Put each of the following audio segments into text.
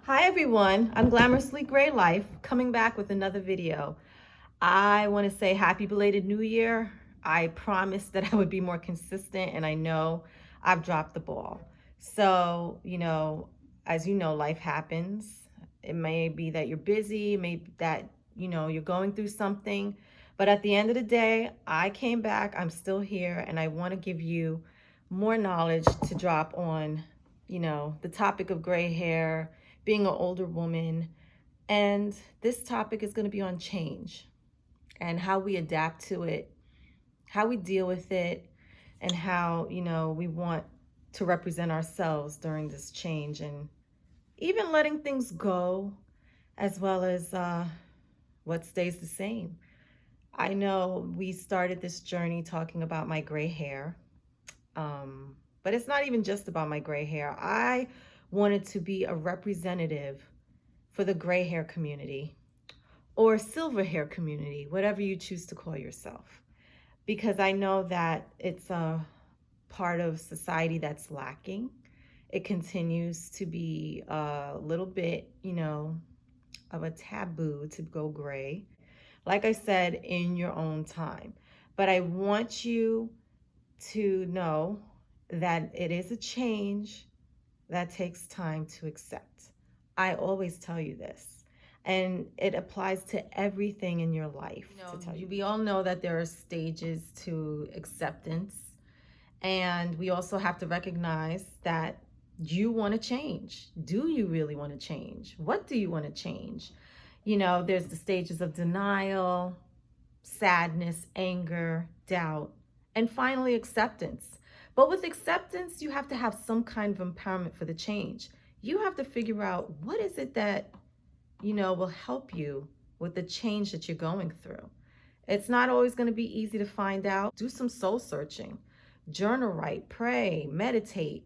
Hi everyone, I'm Glamorously Gray Life, coming back with another video. I want to say happy belated New Year. I promised that I would be more consistent, and I know I've dropped the ball. So, as you know, life happens. It may be that you're busy, it may be that, you're going through something. But at the end of the day, I came back, I'm still here, and I want to give you more knowledge to drop on, the topic of gray hair, being an older woman. And this topic is going to be on change and how we adapt to it, how we deal with it, and how, we want to represent ourselves during this change, and even letting things go, as well as what stays the same. I know we started this journey talking about my gray hair, but it's not even just about my gray hair. I wanted to be a representative for the gray hair community or silver hair community, whatever you choose to call yourself, because I know that it's a part of society that's lacking. It continues to be a little bit, of a taboo to go gray. Like I said, in your own time. But I want you to know that it is a change that takes time to accept. I always tell you this, and it applies to everything in your life. To tell you, we all know that there are stages to acceptance, and we also have to recognize that you want to change. Do you really want to change? What do you want to change? There's the stages of denial, sadness, anger, doubt, and finally acceptance. But with acceptance, you have to have some kind of empowerment for the change. You have to figure out what is it that, will help you with the change that you're going through. It's not always going to be easy to find out. Do some soul searching, journal write, pray, meditate,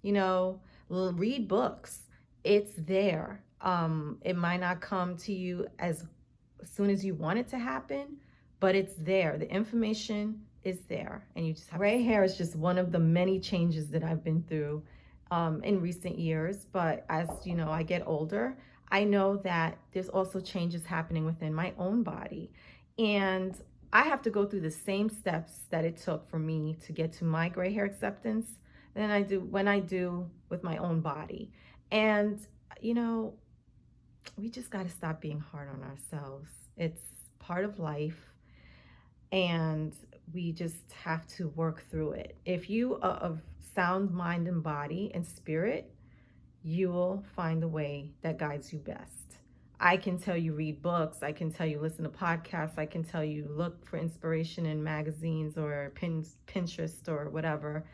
you know, read books. It's there. It might not come to you as soon as you want it to happen, but it's there. The information is there, and you just have. Gray hair is just one of the many changes that I've been through in recent years. But as you know, I get older. I know that there's also changes happening within my own body, and I have to go through the same steps that it took for me to get to my gray hair acceptance than I do when I do with my own body. And you know, we just got to stop being hard on ourselves. It's part of life, and we just have to work through it. If you are of sound mind and body and spirit, you will find the way that guides you best. I can tell you read books, I can tell you listen to podcasts, I can tell you look for inspiration in magazines or Pinterest or whatever.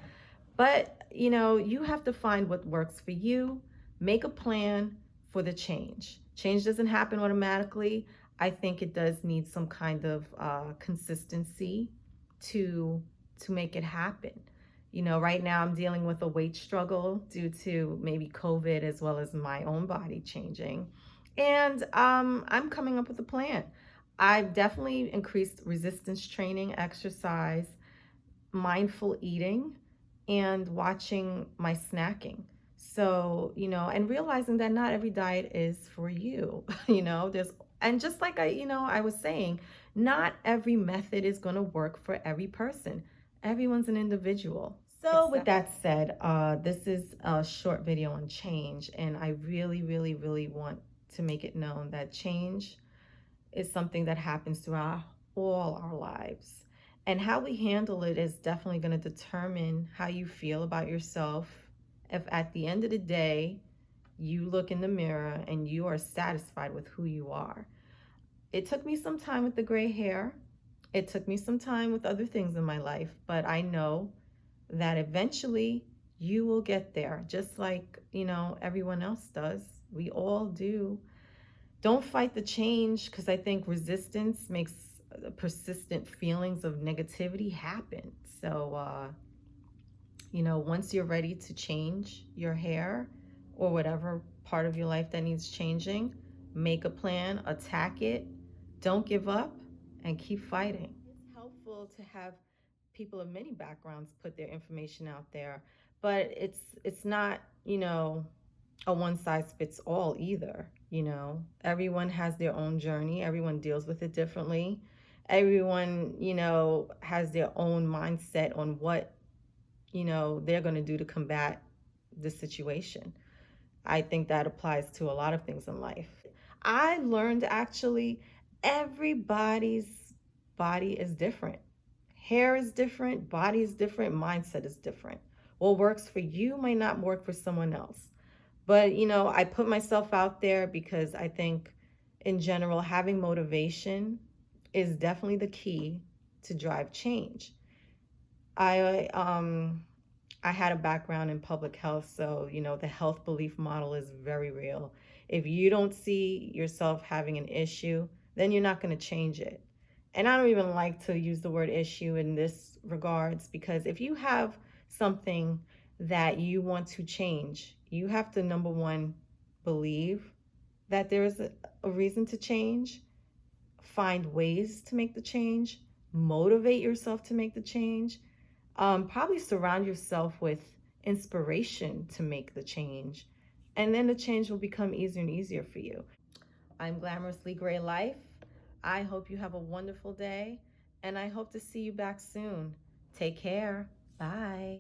But, you have to find what works for you, make a plan for the change. Change doesn't happen automatically. I think it does need some kind of consistency to make it happen. Right now I'm dealing with a weight struggle due to maybe COVID as well as my own body changing. And I'm coming up with a plan. I've definitely increased resistance training, exercise, mindful eating, and watching my snacking. So, and realizing that not every diet is for you. And just like I was saying, not every method is going to work for every person. Everyone's an individual. So with that said, this is a short video on change, and I really, really, really want to make it known that change is something that happens throughout all our lives. And how we handle it is definitely going to determine how you feel about yourself. If at the end of the day, you look in the mirror and you are satisfied with who you are. It took me some time with the gray hair. It took me some time with other things in my life, but I know that eventually you will get there, just like, everyone else does. We all do. Don't fight the change, because I think resistance makes persistent feelings of negativity happen. So, once you're ready to change your hair or whatever part of your life that needs changing, make a plan, attack it, don't give up, and keep fighting. It's helpful to have people of many backgrounds put their information out there, but it's not, a one size fits all either. You know, everyone has their own journey, everyone deals with it differently. Everyone, you know, has their own mindset on what, you know, they're going to do to combat the situation. I think that applies to a lot of things in life. I learned actually everybody's body is different. Hair is different, body is different, mindset is different. What works for you might not work for someone else. But, you know, I put myself out there because I think in general, having motivation is definitely the key to drive change. I had a background in public health, so you know the health belief model is very real. If you don't see yourself having an issue, then you're not going to change it. And I don't even like to use the word issue in this regards, because if you have something that you want to change, you have to, number one, believe that there is a reason to change, find ways to make the change, motivate yourself to make the change, probably surround yourself with inspiration to make the change. And then the change will become easier and easier for you. I'm Glamorously Gray Life. I hope you have a wonderful day, and I hope to see you back soon. Take care. Bye.